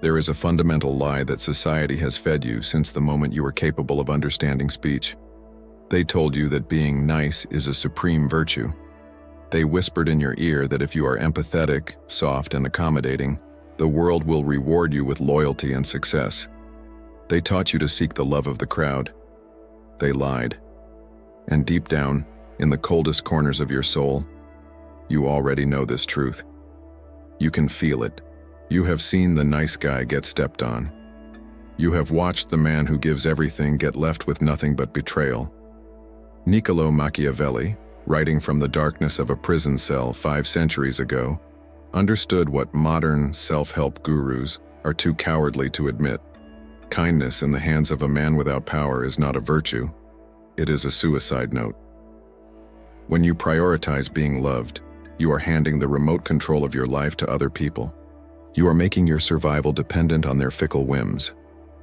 There is a fundamental lie that society has fed you since the moment you were capable of understanding speech. They told you that being nice is a supreme virtue. They whispered in your ear that if you are empathetic, soft, and accommodating, the world will reward you with loyalty and success. They taught you to seek the love of the crowd. They lied. And deep down, in the coldest corners of your soul, you already know this truth. You can feel it. You have seen the nice guy get stepped on. You have watched the man who gives everything get left with nothing but betrayal. Niccolo Machiavelli, writing from the darkness of a prison cell 5 centuries ago, understood what modern self-help gurus are too cowardly to admit. Kindness in the hands of a man without power is not a virtue. It is a suicide note. When you prioritize being loved, you are handing the remote control of your life to other people. You are making your survival dependent on their fickle whims.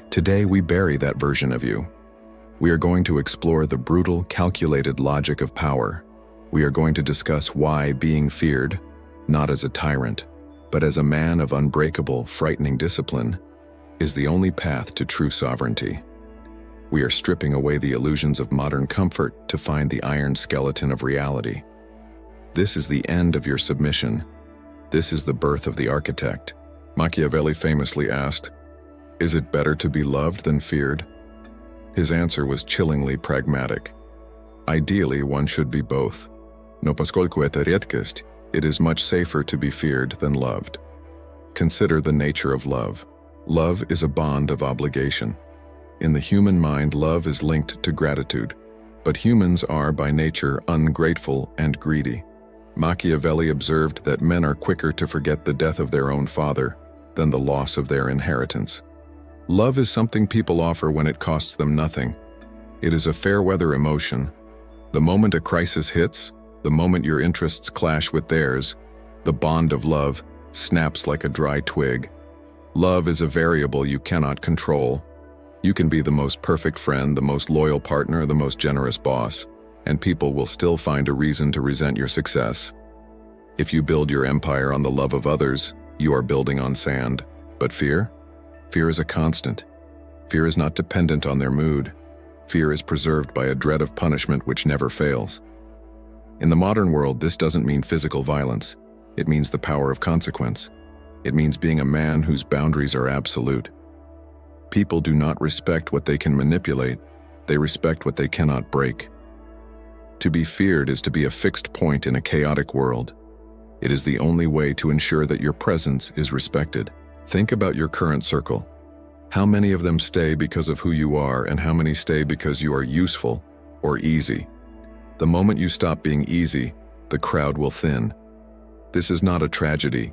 Today we bury that version of you. We are going to explore the brutal, calculated logic of power. We are going to discuss why being feared, not as a tyrant, but as a man of unbreakable, frightening discipline, is the only path to true sovereignty. We are stripping away the illusions of modern comfort to find the iron skeleton of reality. This is the end of your submission. This is the birth of the architect. Machiavelli famously asked, "Is it better to be loved than feared?" His answer was chillingly pragmatic. Ideally, one should be both. No поскольку это редкость, it is much safer to be feared than loved. Consider the nature of love. Love is a bond of obligation. In the human mind, love is linked to gratitude, but humans are by nature ungrateful and greedy. Machiavelli observed that men are quicker to forget the death of their own father than the loss of their inheritance. Love is something people offer when it costs them nothing. It is a fair-weather emotion. The moment a crisis hits, the moment your interests clash with theirs, the bond of love snaps like a dry twig. Love is a variable you cannot control. You can be the most perfect friend, the most loyal partner, the most generous boss, and people will still find a reason to resent your success. If you build your empire on the love of others, you are building on sand. But fear? Fear is a constant. Fear is not dependent on their mood. Fear is preserved by a dread of punishment which never fails. In the modern world, this doesn't mean physical violence. It means the power of consequence. It means being a man whose boundaries are absolute. People do not respect what they can manipulate. They respect what they cannot break. To be feared is to be a fixed point in a chaotic world. It is the only way to ensure that your presence is respected. Think about your current circle. How many of them stay because of who you are, and how many stay because you are useful or easy? The moment you stop being easy, the crowd will thin. This is not a tragedy.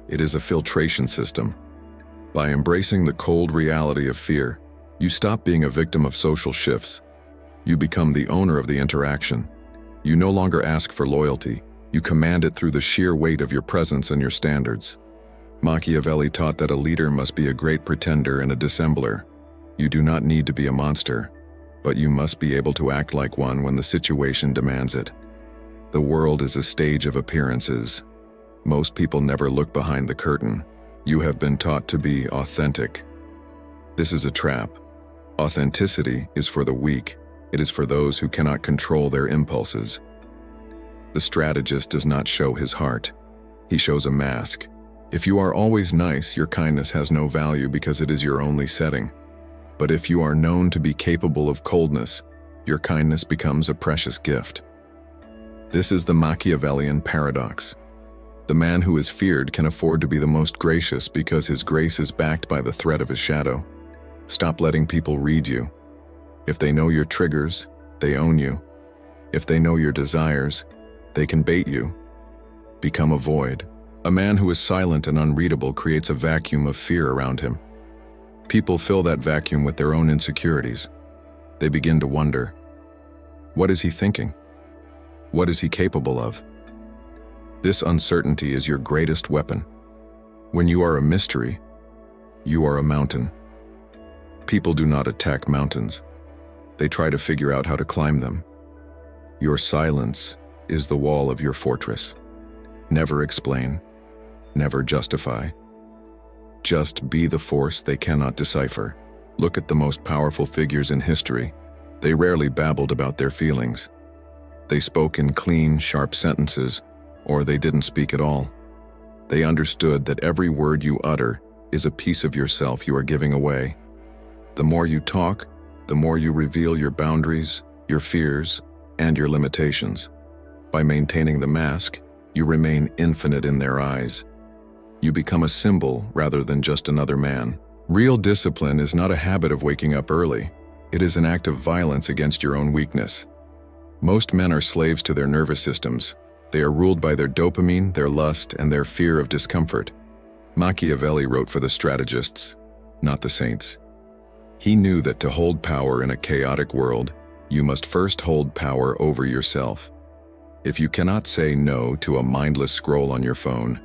It is a filtration system. By embracing the cold reality of fear, you stop being a victim of social shifts. You become the owner of the interaction. You no longer ask for loyalty. You command it through the sheer weight of your presence and your standards. Machiavelli taught that a leader must be a great pretender and a dissembler. You do not need to be a monster, but you must be able to act like one when the situation demands it. The world is a stage of appearances. Most people never look behind the curtain. You have been taught to be authentic. This is a trap. Authenticity is for the weak. It is for those who cannot control their impulses. The strategist does not show his heart. He shows a mask. If you are always nice, your kindness has no value because it is your only setting. But if you are known to be capable of coldness, your kindness becomes a precious gift. This is the Machiavellian paradox. The man who is feared can afford to be the most gracious because his grace is backed by the threat of his shadow. Stop letting people read you. If they know your triggers, they own you. If they know your desires, they can bait you. Become a void. A man who is silent and unreadable creates a vacuum of fear around him. People fill that vacuum with their own insecurities. They begin to wonder, what is he thinking? What is he capable of? This uncertainty is your greatest weapon. When you are a mystery, you are a mountain. People do not attack mountains. They try to figure out how to climb them. Your silence is the wall of your fortress. Never explain. Never justify. Just be the force they cannot decipher. Look at the most powerful figures in history. They rarely babbled about their feelings. They spoke in clean, sharp sentences, or they didn't speak at all. They understood that every word you utter is a piece of yourself you are giving away. The more you talk, the more you reveal your boundaries, your fears, and your limitations. By maintaining the mask, you remain infinite in their eyes. You become a symbol rather than just another man. Real discipline is not a habit of waking up early. It is an act of violence against your own weakness. Most men are slaves to their nervous systems. They are ruled by their dopamine, their lust, and their fear of discomfort. Machiavelli wrote for the strategists, not the saints. He knew that to hold power in a chaotic world, you must first hold power over yourself. If you cannot say no to a mindless scroll on your phone,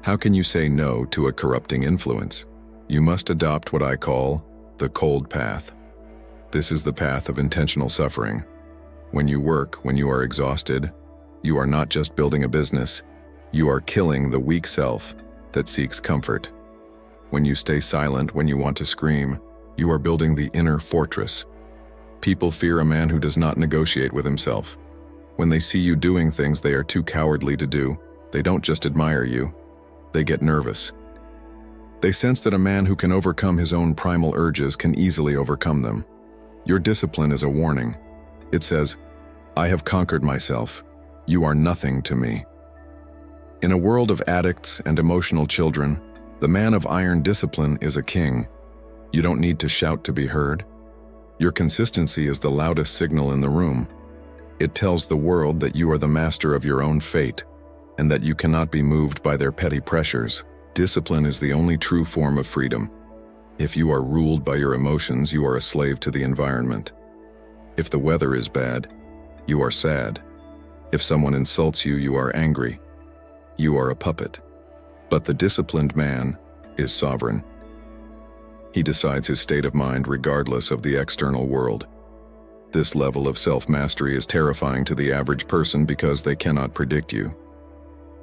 how can you say no to a corrupting influence? You must adopt what I call the cold path. This is the path of intentional suffering. When you work, when you are exhausted, you are not just building a business, you are killing the weak self that seeks comfort. When you stay silent when you want to scream, you are building the inner fortress. People fear a man who does not negotiate with himself. When they see you doing things they are too cowardly to do, they don't just admire you, they get nervous. They sense that a man who can overcome his own primal urges can easily overcome them. Your discipline is a warning. It says, I have conquered myself. You are nothing to me. In a world of addicts and emotional children, the man of iron discipline is a king. You don't need to shout to be heard. Your consistency is the loudest signal in the room. It tells the world that you are the master of your own fate, and that you cannot be moved by their petty pressures. Discipline is the only true form of freedom. If you are ruled by your emotions, you are a slave to the environment. If the weather is bad, you are sad. If someone insults you, you are angry. You are a puppet. But the disciplined man is sovereign. He decides his state of mind regardless of the external world. This level of self-mastery is terrifying to the average person because they cannot predict you.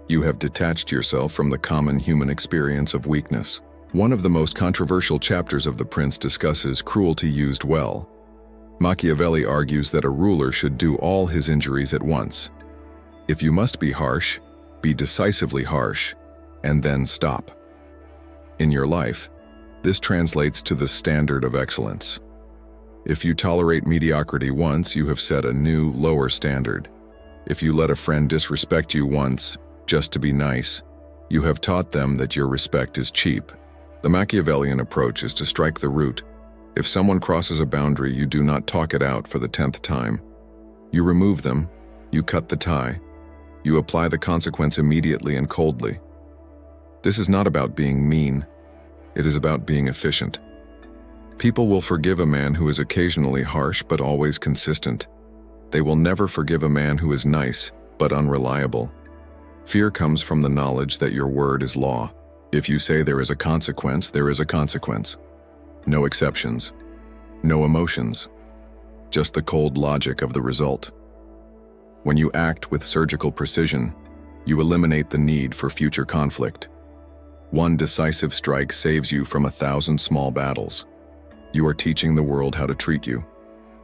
You have detached yourself from the common human experience of weakness. One of the most controversial chapters of The Prince discusses cruelty used well. Machiavelli argues that a ruler should do all his injuries at once. If you must be harsh, be decisively harsh, and then stop. In your life, this translates to the standard of excellence. If you tolerate mediocrity once, you have set a new, lower standard. If you let a friend disrespect you once, just to be nice, you have taught them that your respect is cheap. The Machiavellian approach is to strike the root. If someone crosses a boundary, you do not talk it out for the 10th time. You remove them, you cut the tie, you apply the consequence immediately and coldly. This is not about being mean, it is about being efficient. People will forgive a man who is occasionally harsh but always consistent. They will never forgive a man who is nice but unreliable. Fear comes from the knowledge that your word is law. If you say there is a consequence, there is a consequence. No exceptions. No emotions. Just the cold logic of the result. When you act with surgical precision, you eliminate the need for future conflict. One decisive strike saves you from 1,000 small battles. You are teaching the world how to treat you.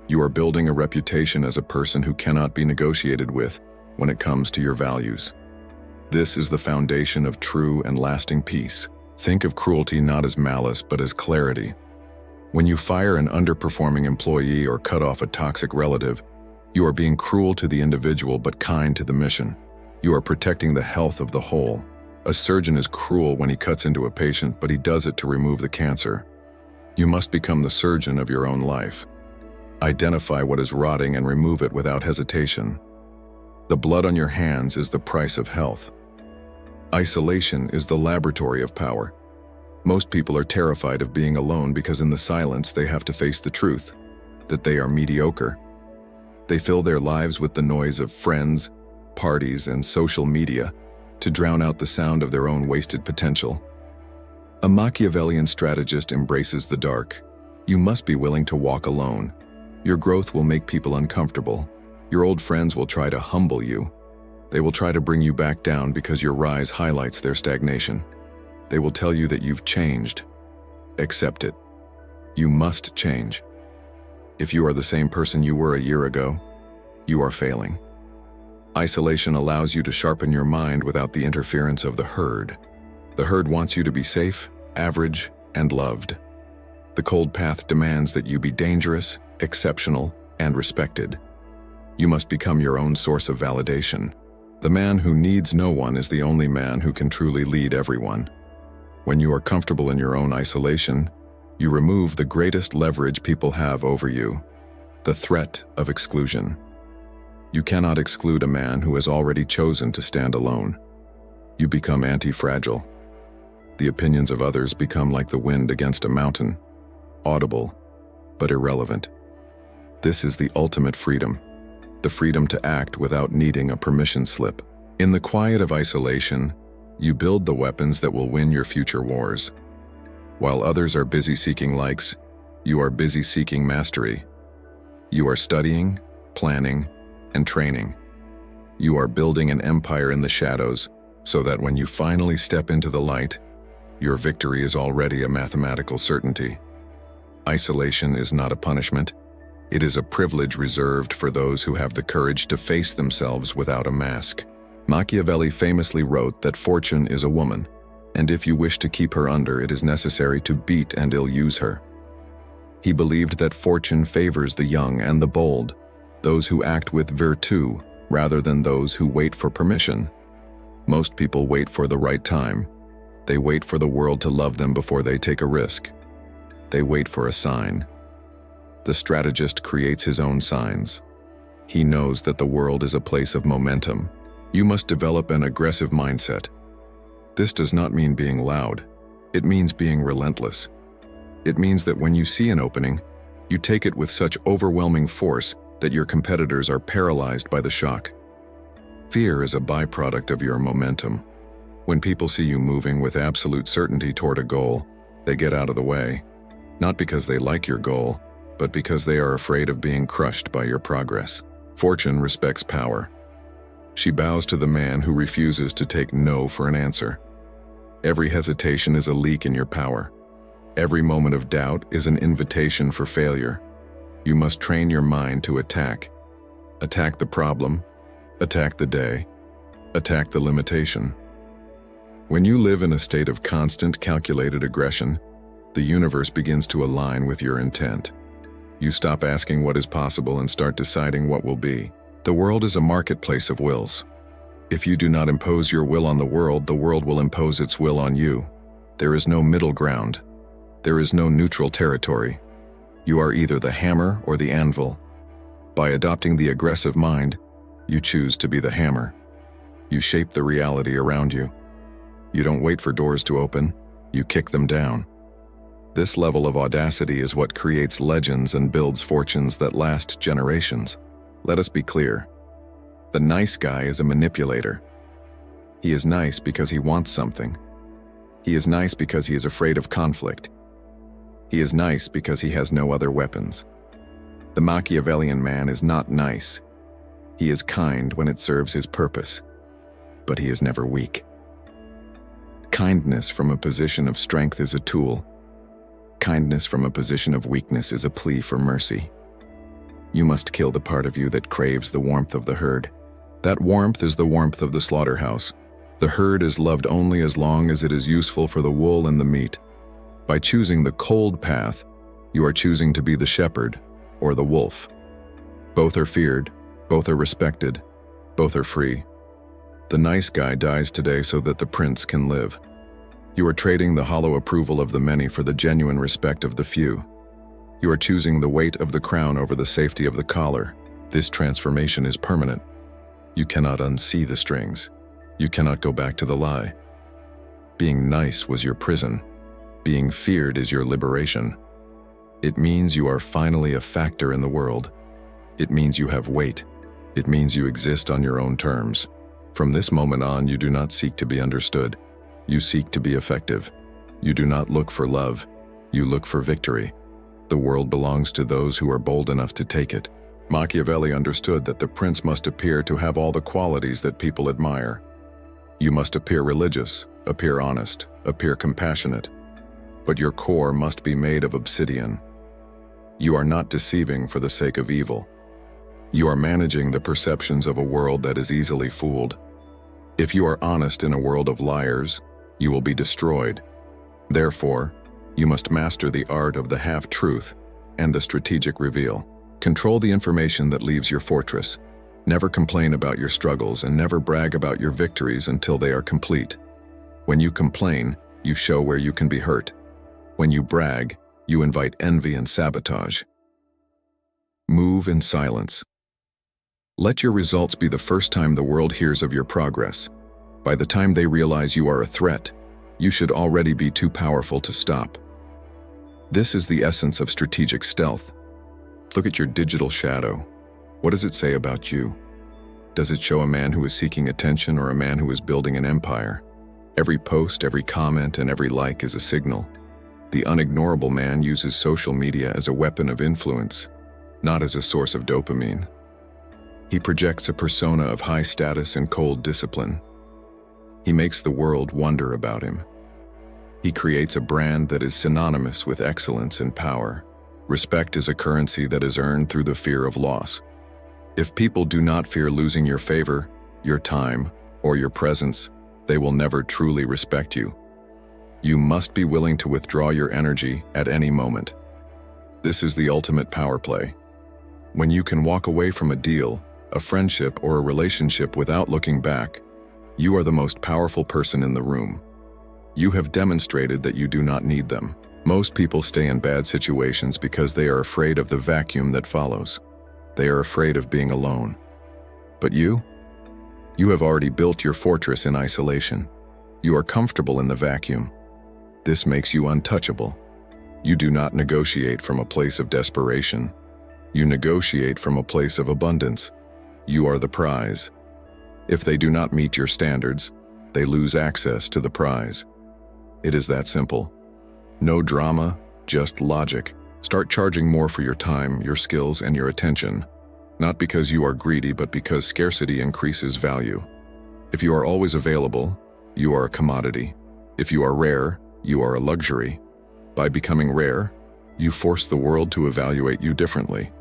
You are building a reputation as a person who cannot be negotiated with when it comes to your values. This is the foundation of true and lasting peace. Think of cruelty not as malice but as clarity. When you fire an underperforming employee or cut off a toxic relative, you are being cruel to the individual but kind to the mission. You are protecting the health of the whole. A surgeon is cruel when he cuts into a patient, but he does it to remove the cancer. You must become the surgeon of your own life. Identify what is rotting and remove it without hesitation. The blood on your hands is the price of health. Isolation is the laboratory of power. Most people are terrified of being alone because in the silence they have to face the truth, that they are mediocre. They fill their lives with the noise of friends, parties, and social media to drown out the sound of their own wasted potential. A Machiavellian strategist embraces the dark. You must be willing to walk alone. Your growth will make people uncomfortable. Your old friends will try to humble you. They will try to bring you back down because your rise highlights their stagnation. They will tell you that you've changed. Accept it. You must change. If you are the same person you were a year ago, you are failing. Isolation allows you to sharpen your mind without the interference of the herd. The herd wants you to be safe, average, and loved. The cold path demands that you be dangerous, exceptional, and respected. You must become your own source of validation. The man who needs no one is the only man who can truly lead everyone. When you are comfortable in your own isolation, you remove the greatest leverage people have over you, the threat of exclusion. You cannot exclude a man who has already chosen to stand alone. You become anti-fragile. The opinions of others become like the wind against a mountain, audible, but irrelevant. This is the ultimate freedom, the freedom to act without needing a permission slip. In the quiet of isolation, you build the weapons that will win your future wars. While others are busy seeking likes, you are busy seeking mastery. You are studying, planning, and training. You are building an empire in the shadows so that when you finally step into the light, your victory is already a mathematical certainty. Isolation is not a punishment. It is a privilege reserved for those who have the courage to face themselves without a mask. Machiavelli famously wrote that fortune is a woman, and if you wish to keep her under, it is necessary to beat and ill-use her. He believed that fortune favors the young and the bold, those who act with virtù rather than those who wait for permission. Most people wait for the right time. They wait for the world to love them before they take a risk. They wait for a sign. The strategist creates his own signs. He knows that the world is a place of momentum. You must develop an aggressive mindset. This does not mean being loud. It means being relentless. It means that when you see an opening, you take it with such overwhelming force that your competitors are paralyzed by the shock. Fear is a byproduct of your momentum. When people see you moving with absolute certainty toward a goal, they get out of the way, not because they like your goal, but because they are afraid of being crushed by your progress. Fortune respects power. She bows to the man who refuses to take no for an answer. Every hesitation is a leak in your power. Every moment of doubt is an invitation for failure. You must train your mind to attack. Attack the problem, attack the day, attack the limitation. When you live in a state of constant, calculated aggression, the universe begins to align with your intent. You stop asking what is possible and start deciding what will be. The world is a marketplace of wills. If you do not impose your will on the world will impose its will on you. There is no middle ground. There is no neutral territory. You are either the hammer or the anvil. By adopting the aggressive mind, you choose to be the hammer. You shape the reality around you. You don't wait for doors to open, you kick them down. This level of audacity is what creates legends and builds fortunes that last generations. Let us be clear. The nice guy is a manipulator. He is nice because he wants something. He is nice because he is afraid of conflict. He is nice because he has no other weapons. The Machiavellian man is not nice. He is kind when it serves his purpose, but he is never weak. Kindness from a position of strength is a tool. Kindness from a position of weakness is a plea for mercy. You must kill the part of you that craves the warmth of the herd. That warmth is the warmth of the slaughterhouse. The herd is loved only as long as it is useful for the wool and the meat. By choosing the cold path, you are choosing to be the shepherd or the wolf. Both are feared, both are respected, both are free. The nice guy dies today so that the prince can live. You are trading the hollow approval of the many for the genuine respect of the few. You are choosing the weight of the crown over the safety of the collar. This transformation is permanent. You cannot unsee the strings. You cannot go back to the lie. Being nice was your prison. Being feared is your liberation. It means you are finally a factor in the world. It means you have weight. It means you exist on your own terms. From this moment on, you do not seek to be understood. You seek to be effective. You do not look for love. You look for victory. The world belongs to those who are bold enough to take it. Machiavelli understood that the prince must appear to have all the qualities that people admire. You must appear religious, appear honest, appear compassionate, but your core must be made of obsidian. You are not deceiving for the sake of evil. You are managing the perceptions of a world that is easily fooled. If you are honest in a world of liars, you will be destroyed. Therefore, you must master the art of the half-truth and the strategic reveal. Control the information that leaves your fortress. Never complain about your struggles and never brag about your victories until they are complete. When you complain, you show where you can be hurt. When you brag, you invite envy and sabotage. Move in silence. Let your results be the first time the world hears of your progress. By the time they realize you are a threat, you should already be too powerful to stop. This is the essence of strategic stealth. Look at your digital shadow. What does it say about you? Does it show a man who is seeking attention or a man who is building an empire? Every post, every comment, and every like is a signal. The unignorable man uses social media as a weapon of influence, not as a source of dopamine. He projects a persona of high status and cold discipline. He makes the world wonder about him. He creates a brand that is synonymous with excellence and power. Respect is a currency that is earned through the fear of loss. If people do not fear losing your favor, your time, or your presence, they will never truly respect you. You must be willing to withdraw your energy at any moment. This is the ultimate power play. When you can walk away from a deal, a friendship, or a relationship without looking back, you are the most powerful person in the room. You have demonstrated that you do not need them. Most people stay in bad situations because they are afraid of the vacuum that follows. They are afraid of being alone. But you? You have already built your fortress in isolation. You are comfortable in the vacuum. This makes you untouchable. You do not negotiate from a place of desperation. You negotiate from a place of abundance. You are the prize. If they do not meet your standards, they lose access to the prize. It is that simple. No drama, just logic. Start charging more for your time, your skills, and your attention. Not because you are greedy, but because scarcity increases value. If you are always available, you are a commodity. If you are rare, you are a luxury. By becoming rare, you force the world to evaluate you differently.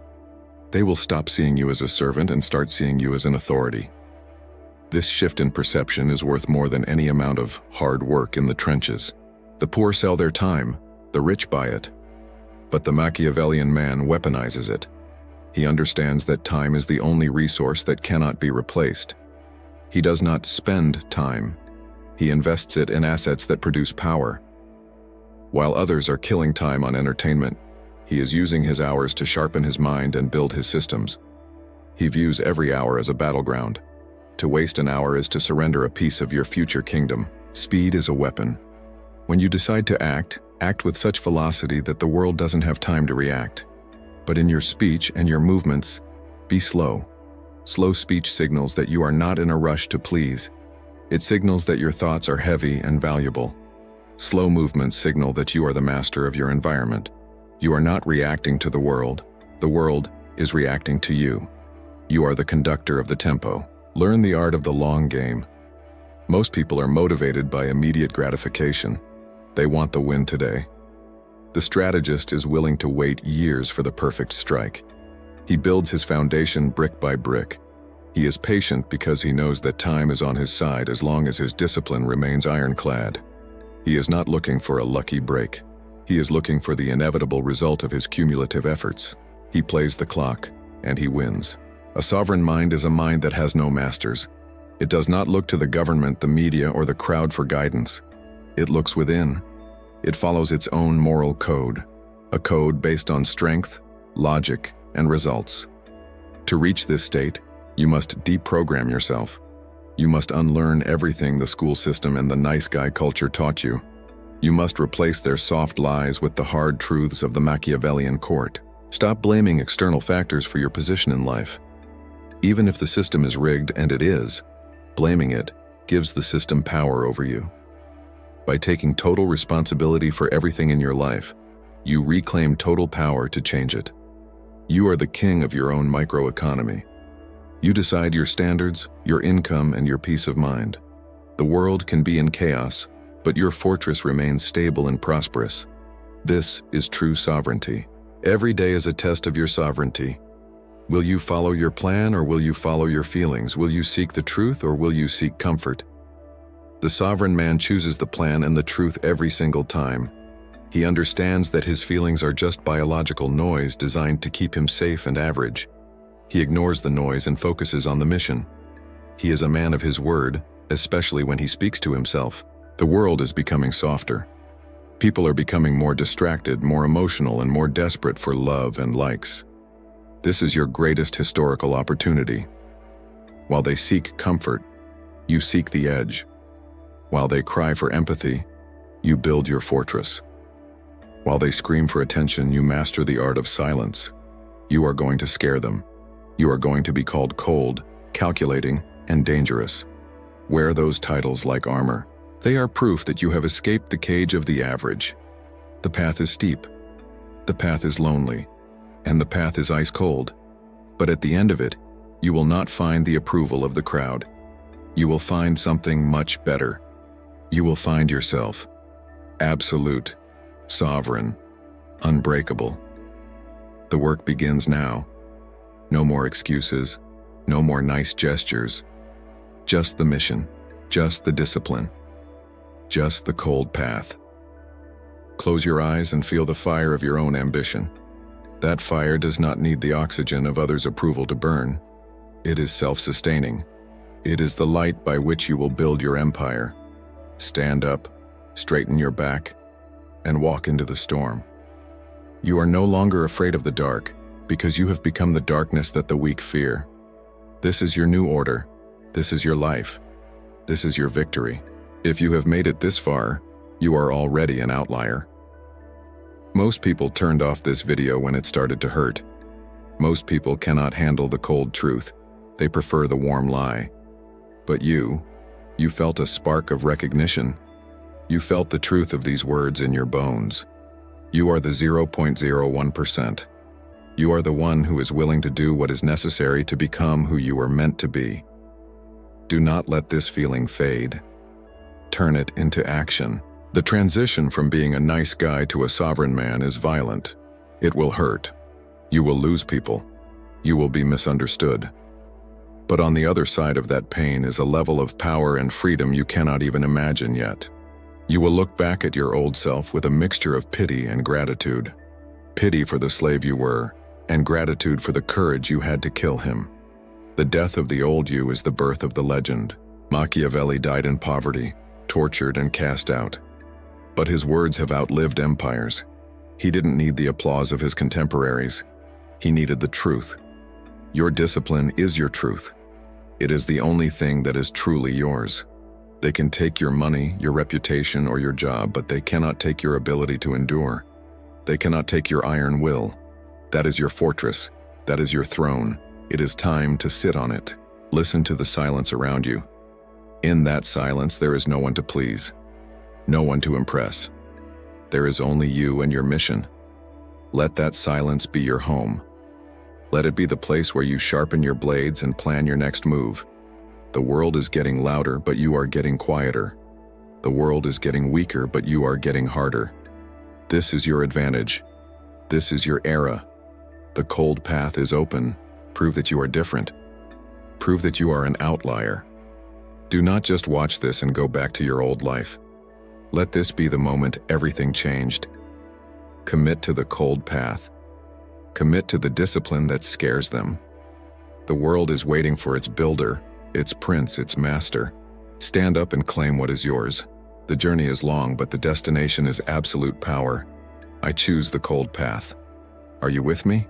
They will stop seeing you as a servant and start seeing you as an authority. This shift in perception is worth more than any amount of hard work in the trenches. The poor sell their time, the rich buy it. But the Machiavellian man weaponizes it. He understands that time is the only resource that cannot be replaced. He does not spend time. He invests it in assets that produce power. While others are killing time on entertainment, he is using his hours to sharpen his mind and build his systems. He views every hour as a battleground. To waste an hour is to surrender a piece of your future kingdom. Speed is a weapon. When you decide to act with such velocity that the world doesn't have time to react. But in your speech and your movements, be slow. Slow speech signals that you are not in a rush to please. It signals that your thoughts are heavy and valuable. Slow movements signal that you are the master of your environment. You are not reacting to the world is reacting to you. You are the conductor of the tempo. Learn the art of the long game. Most people are motivated by immediate gratification. They want the win today. The strategist is willing to wait years for the perfect strike. He builds his foundation brick by brick. He is patient because he knows that time is on his side as long as his discipline remains ironclad. He is not looking for a lucky break. He is looking for the inevitable result of his cumulative efforts. He plays the clock, and he wins. A sovereign mind is a mind that has no masters. It does not look to the government, the media, or the crowd for guidance. It looks within. It follows its own moral code, a code based on strength, logic, and results. To reach this state, you must deprogram yourself. You must unlearn everything the school system and the nice guy culture taught you. You must replace their soft lies with the hard truths of the Machiavellian court. Stop blaming external factors for your position in life. Even if the system is rigged, and it is, blaming it gives the system power over you. By taking total responsibility for everything in your life, you reclaim total power to change it. You are the king of your own microeconomy. You decide your standards, your income, and your peace of mind. The world can be in chaos, but your fortress remains stable and prosperous. This is true sovereignty. Every day is a test of your sovereignty. Will you follow your plan or will you follow your feelings? Will you seek the truth or will you seek comfort? The sovereign man chooses the plan and the truth every single time. He understands that his feelings are just biological noise designed to keep him safe and average. He ignores the noise and focuses on the mission. He is a man of his word, especially when he speaks to himself. The world is becoming softer. People are becoming more distracted, more emotional, and more desperate for love and likes. This is your greatest historical opportunity. While they seek comfort, you seek the edge. While they cry for empathy, you build your fortress. While they scream for attention, you master the art of silence. You are going to scare them. You are going to be called cold, calculating, and dangerous. Wear those titles like armor. They are proof that you have escaped the cage of the average. The path is steep. The path is lonely. And the path is ice cold. But at the end of it, you will not find the approval of the crowd. You will find something much better. You will find yourself. Absolute. Sovereign. Unbreakable. The work begins now. No more excuses. No more nice gestures. Just the mission. Just the discipline. Just the cold path. Close your eyes and feel the fire of your own ambition. That fire does not need the oxygen of others' approval to burn. It is self-sustaining. It is the light by which you will build your empire. Stand up, straighten your back, and walk into the storm. You are no longer afraid of the dark, because you have become the darkness that the weak fear. This is your new order. This is your life. This is your victory. If you have made it this far, you are already an outlier. Most people turned off this video when it started to hurt. Most people cannot handle the cold truth. They prefer the warm lie. But you felt a spark of recognition. You felt the truth of these words in your bones. You are the 0.01%. You are the one who is willing to do what is necessary to become who you are meant to be. Do not let this feeling fade. Turn it into action. The transition from being a nice guy to a sovereign man is violent. It will hurt. You will lose people. You will be misunderstood. But on the other side of that pain is a level of power and freedom you cannot even imagine yet. You will look back at your old self with a mixture of pity and gratitude. Pity for the slave you were, and gratitude for the courage you had to kill him. The death of the old you is the birth of the legend. Machiavelli died in poverty, tortured and cast out. But his words have outlived empires. He didn't need the applause of his contemporaries. He needed the truth. Your discipline is your truth. It is the only thing that is truly yours. They can take your money, your reputation, or your job, but they cannot take your ability to endure. They cannot take your iron will. That is your fortress. That is your throne. It is time to sit on it. Listen to the silence around you. In that silence, there is no one to please. No one to impress. There is only you and your mission. Let that silence be your home. Let it be the place where you sharpen your blades and plan your next move. The world is getting louder, but you are getting quieter. The world is getting weaker, but you are getting harder. This is your advantage. This is your era. The cold path is open. Prove that you are different. Prove that you are an outlier. Do not just watch this and go back to your old life. Let this be the moment everything changed. Commit to the cold path. Commit to the discipline that scares them. The world is waiting for its builder, its prince, its master. Stand up and claim what is yours. The journey is long, but the destination is absolute power. I choose the cold path. Are you with me?